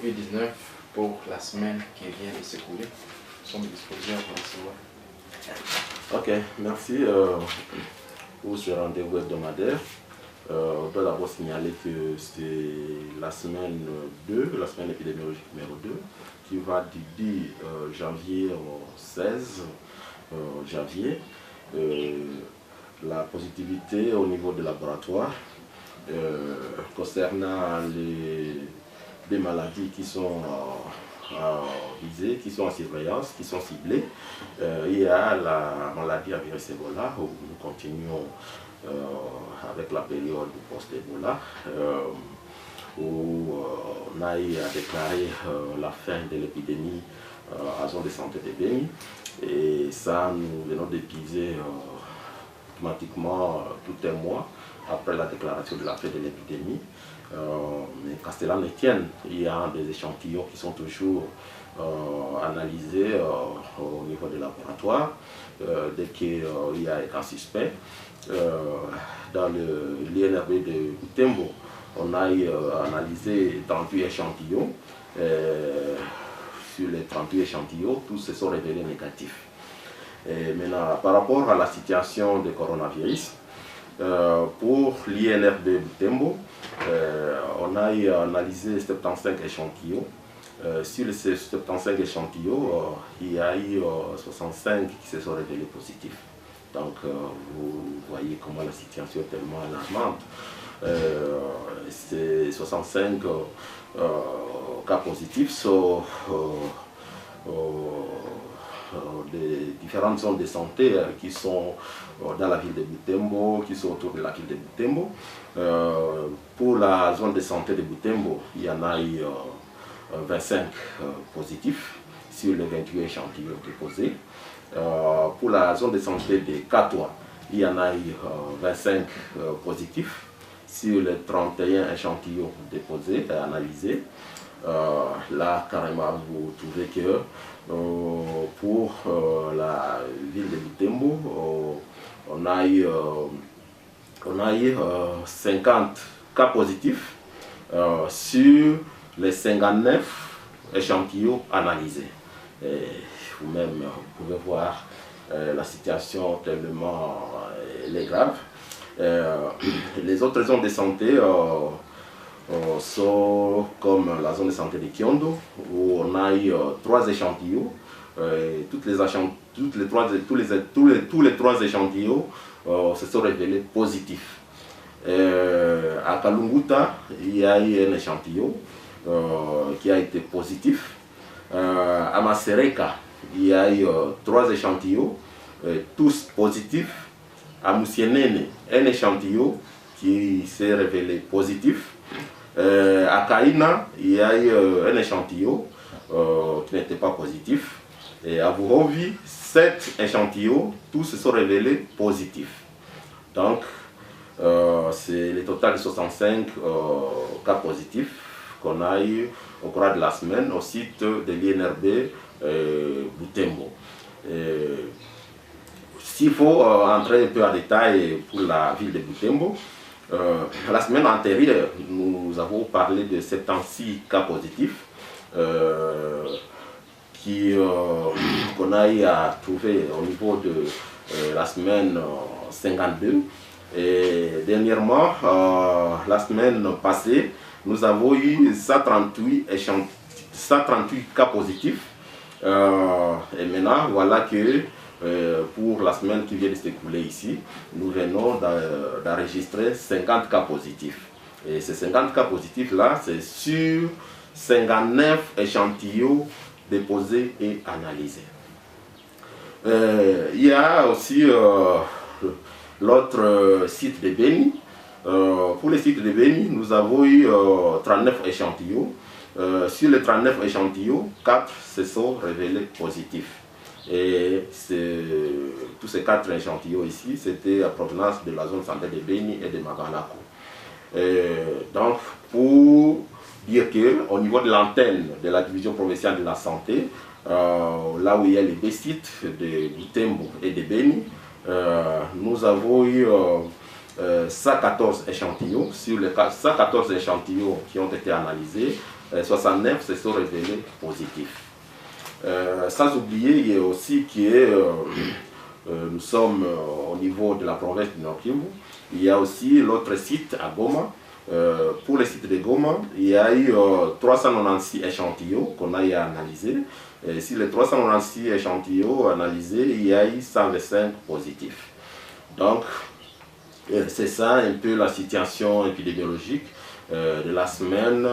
COVID-19 pour la semaine qui vient de s'écouler. Nous sommes disposés à vous recevoir. Ok, merci pour ce rendez-vous hebdomadaire. On doit d'abord signaler que c'est la semaine 2, la semaine épidémiologique numéro 2, qui va du 10 janvier au 16 janvier. La positivité au niveau des laboratoires concernant des maladies qui sont visées, qui sont en surveillance, qui sont ciblées. Il y a la maladie à virus Ebola, où nous continuons avec la période post-Ebola, où on a eu à déclarer la fin de l'épidémie à zone de santé de Beni. Et ça, nous venons d'épuiser automatiquement tout un mois après la déclaration de la fin de l'épidémie. Mais qu'à cela ne tienne, il y a des échantillons qui sont toujours analysés au niveau des laboratoires. Dès qu'il y a un cas suspect, dans l'INRB de Butembo, on a analysé 38 échantillons. Sur les 38 échantillons, tous se sont révélés négatifs. Et maintenant, par rapport à la situation du coronavirus, pour l'INRB de Butembo, on a analysé 75 échantillons. Sur ces 75 échantillons, il y a eu 65 qui se sont révélés positifs. Donc, vous voyez comment la situation est tellement alarmante. Ces 65 cas positifs sont des différentes zones de santé qui sont dans la ville de Butembo, qui sont autour de la ville de Butembo. Pour la zone de santé de Butembo, il y en a eu 25 positifs sur les 28 échantillons déposés. Pour la zone de santé de Katoa, il y en a eu 25 positifs sur les 31 échantillons déposés et analysés. Là, carrément, vous trouvez que pour la ville de Butembo, on a eu 50 cas positifs sur les 59 échantillons analysés. Vous-même, vous pouvez voir la situation tellement elle est grave. Les autres zones de santé sont comme la zone de santé de Kiondo, où on a eu 3 échantillons. Tous les 3 échantillons se sont révélés positifs. À Kalunguta, il y a eu un échantillon qui a été positif. À Masereka, il y a eu 3 échantillons, tous positifs. À Moussienene, un échantillon qui s'est révélé positif. À Kaina, il y a eu un échantillon qui n'était pas positif. Et à Vuhovi, 7 échantillons, tous se sont révélés positifs. Donc, c'est le total de 65 cas positifs qu'on a eu au cours de la semaine au site de l'INRB Butembo. S'il faut entrer un peu en détail pour la ville de Butembo, la semaine antérieure, nous avons parlé de 76 cas positifs qu'on a eu à trouver au niveau de la semaine 52. Et dernièrement, la semaine passée, nous avons eu 138 cas positifs. Et maintenant, voilà que pour la semaine qui vient de s'écouler ici, nous venons d'enregistrer 50 cas positifs. Et ces 50 cas positifs-là, c'est sur 59 échantillons déposés et analysés. Il y a aussi l'autre site de Beni. Pour le site de Beni, nous avons eu 39 échantillons. Sur les 39 échantillons, 4 se sont révélés positifs. Et tous ces 4 échantillons ici, c'était à provenance de la zone santé de Beni et de Magalako. Donc, pour dire qu'au niveau de l'antenne de la division provinciale de la santé, là où il y a les deux sites de Butembo et de Beni, nous avons eu 114 échantillons. Sur les 114 échantillons qui ont été analysés, 69 se sont révélés positifs. Sans oublier, il y a aussi nous sommes au niveau de la province du Nord Kivu. Il y a aussi l'autre site à Goma. Pour le site de Goma, il y a eu 396 échantillons qu'on a analysés. Et sur les 396 échantillons analysés, il y a eu 125 positifs. Donc, c'est ça un peu la situation épidémiologique de la semaine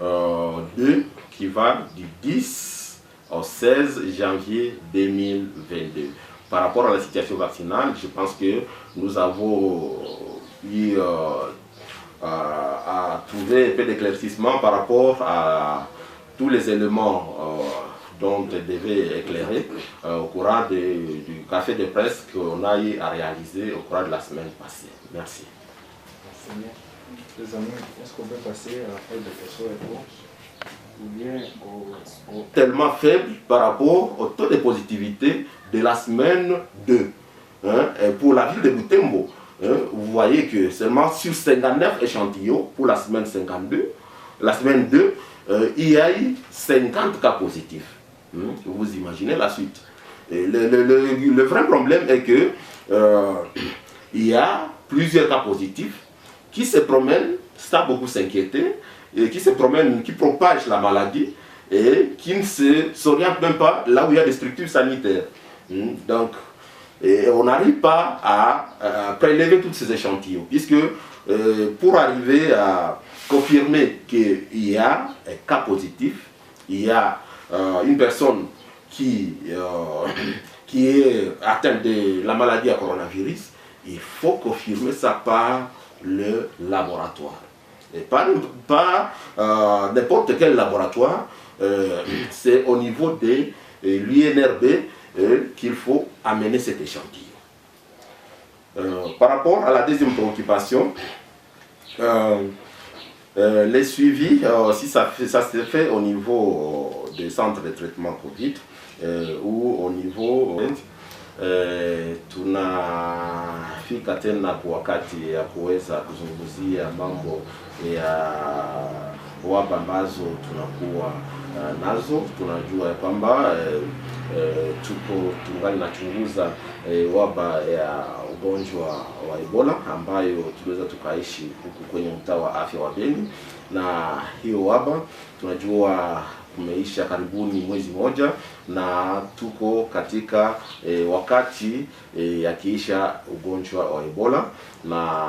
2 qui va du 10 au 16 janvier 2022. Par rapport à la situation vaccinale, je pense que nous avons eu à trouver un peu d'éclaircissement par rapport à tous les éléments dont elle devait éclairer au courant du café de presse qu'on a eu à réaliser au cours de la semaine passée. Merci. Merci bien. Les amis, est-ce qu'on peut passer à la feuille de questions-réponses ou bien tellement faible par rapport au taux de positivité de la semaine 2. Et pour la ville de Butembo, vous voyez que seulement sur 59 échantillons pour la semaine 52, la semaine 2, il y a eu 50 cas positifs. Vous imaginez la suite. Et le vrai problème est que il y a plusieurs cas positifs qui se promènent sans beaucoup s'inquiéter, et qui se promènent, qui propagent la maladie et qui ne s'orientent même pas là où il y a des structures sanitaires. Donc, on n'arrive pas à prélever tous ces échantillons, puisque pour arriver à confirmer qu'il y a un cas positif, il y a une personne qui est atteinte de la maladie à coronavirus, il faut confirmer ça par le laboratoire. Et pas n'importe quel laboratoire, c'est au niveau de l'UNRB qu'il faut amener cet échantillon. Par rapport à la deuxième préoccupation, les suivis, si ça se fait au niveau des centres de traitement Covid ou au niveau tunafika tena kwa wakati ya kuweza kuzungumzia mambo ya waba ambazo tunakuwa nazo. Tunajua ya kwamba tungali nachunguza waba ya ugonjwa wa Ebola ambayo tunaweza tukaishi huku kwenye mtaa wa afya wa Beni, na hiyo waba tunajua kumeisha karibuni mwezi moja, na tuko katika wakati yakiisha ugonjwa wa Ebola, na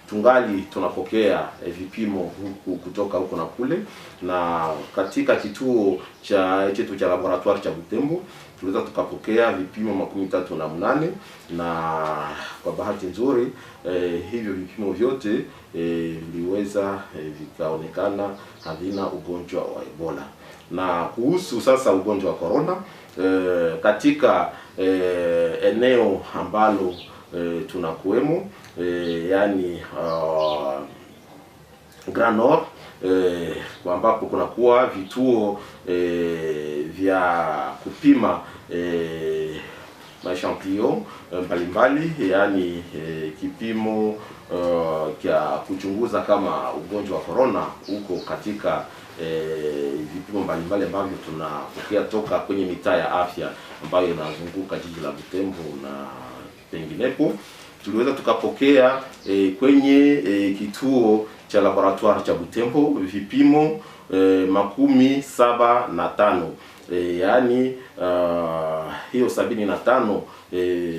tungali tunapokea vipimo huku kutoka huko na kule, na katika kituo chetu cha laboratoire cha Butembo tuliweza tukapokea vipimo 38, na kwa bahati nzuri hivyo vipimo vyote viliweza vikaonekana havina ugonjwa wa Ebola. Na kuhusu sasa ugonjwa wa corona, katika eneo ambalo tunakuwemo, yani Grand Nord, ambapo kunakuwa vituo vya kupima maechantillon mbalimbali, yani kipimo kia kuchunguza kama ugonjwa wa corona huko katika vipimo mbalimbali ambavyo tunapokea toka kwenye mitaa ya afya ambayo inazunguka jiji la Butembo na penginepo. Tuliweza tukapokea kwenye kituo cha laboratoire cha Butembo vipimo 75, yani hiyo 75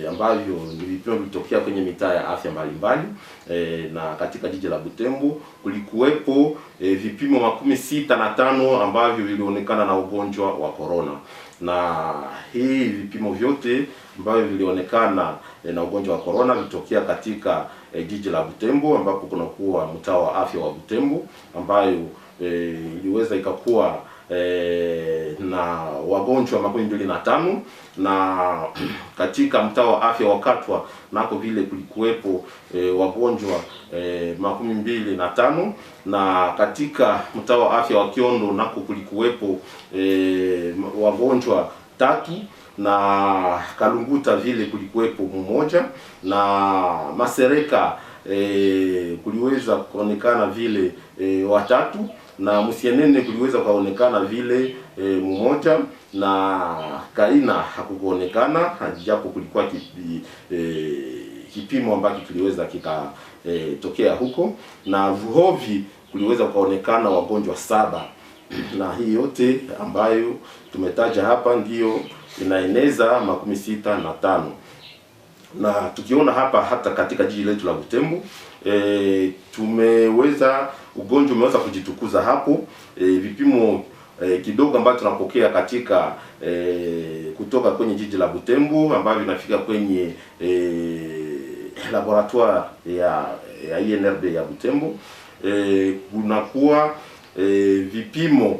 ambavyo ni vipimo vilitokea kwenye mitaa ya afya mbalimbali, na katika jiji la Butembo kulikuwepo vipimo 65 ambavyo vilionekana na ugonjwa wa corona. Na hii vipimo vyote ambavyo vilionekana na ugonjwa wa corona vilitokea katika jiji la Butembo, ambapo kunakuwa mtaa wa afya wa Butembo ambayo iliweza ikakuwa na wagonjwa 25, na katika mtaa wa afya wa Katwa nako vile kulikuwepo wagonjwa 25, na katika mtaa wa afya wa Kiondo nako kulikuwepo wagonjwa 3, na Kalunguta vile kulikuwepo 1, na Masereka kuliweza kuonekana vile 3, na Musienene kuliweza kuonekana vile mmoja, na Kaina hakukuonekana, japo kulikuwa kipimo ambacho kiliweza tokea huko, na Vuhovi kuliweza kuonekana wagonjwa 7, na hii yote ambayo tumetaja hapa ndiyo inaeneza 65. Na tukiona hapa hata katika jiji letu la Butembo ugonjwa umeweza kujitukuza hapo. Vipimo kidogo ambavyo tunapokea katika kutoka kwenye jiji la Butembo ambavyo vinafika kwenye laboratoire ya INRB ya Butembo, kunakuwa vipimo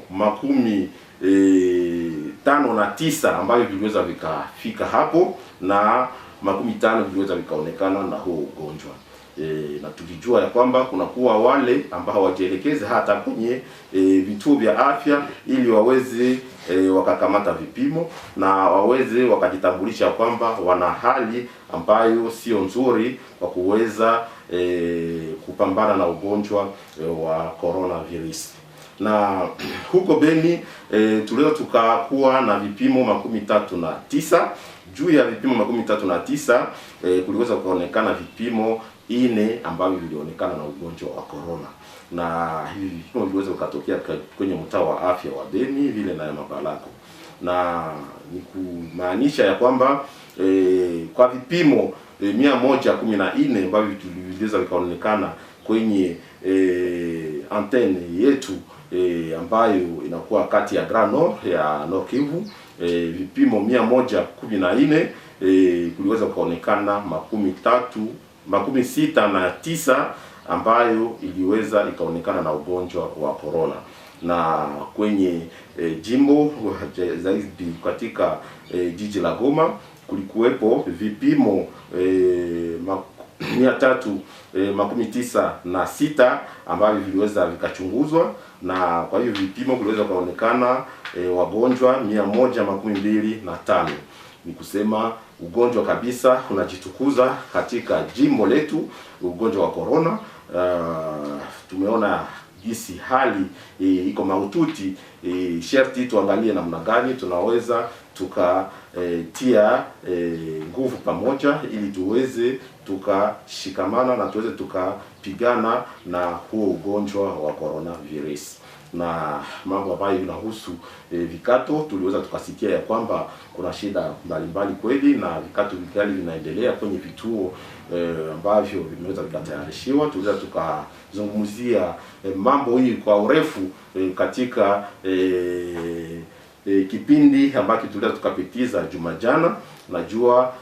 59 ambavyo viliweza vikafika hapo, na 15 viliweza vikaonekana na huo ugonjwa. Na tulijua ya kwamba kunakuwa wale ambao hawajielekeze hata kwenye vituo vya afya ili waweze wakakamata vipimo na waweze wakajitambulisha kwamba wana hali ambayo sio nzuri kwa kuweza kupambana na ugonjwa wa coronavirus. Na huko Beni tuliweza tukakuwa na vipimo 39. Juu ya vipimo 39 kuliweza kuonekana vipimo 4 ambavyo vilionekana na ugonjwa wa corona, na hivi vipimo viliweza kutokea kwenye mtaa wa afya wa Beni vile na Mabalako, na ni kumaanisha ya kwamba kwa vipimo 114 ambavyo viliweza vikaonekana kwenye antenne yetu ambayo inakuwa kati ya Grand Nord ya Nord Kivu, vipimo 114 kuliweza kuonekana 69 ambayo iliweza ikaonekana na ugonjwa wa corona. Na kwenye jimbo zaidi katika jiji la Goma kulikuwepo vipimo 396 ambavyo viliweza vikachunguzwa, na kwa hiyo vipimo viliweza kuonekana wagonjwa 125. Ni kusema ugonjwa kabisa unajitukuza katika jimbo letu, ugonjwa wa corona. Tumeona jinsi hali iko mahututi. Sharti tuangalie namna gani tunaweza tukatia nguvu pamoja ili tuweze tukashikamana na tuweze tukapigana na huo ugonjwa wa coronavirus. Na mambo ambayo inahusu vikato, tuliweza tukasikia ya kwamba kuna shida mbalimbali kweli, na vikato vikali vinaendelea kwenye vituo ambavyo vimeweza vikatayarishiwa. Tuliweza tukazungumzia mambo hii kwa urefu katika kipindi ambacho tuliweza tukapitiza juma jana. Najua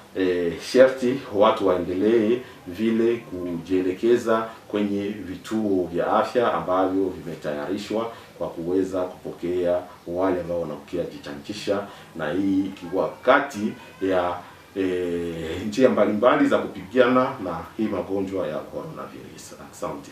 sharti watu waendelee vile kujielekeza kwenye vituo vya afya ambavyo vimetayarishwa kwa kuweza kupokea wale ambao wanakuja jichanchisha, na hii ikiwa kati ya njia mbalimbali za kupigana na hii magonjwa ya coronavirus. Asante.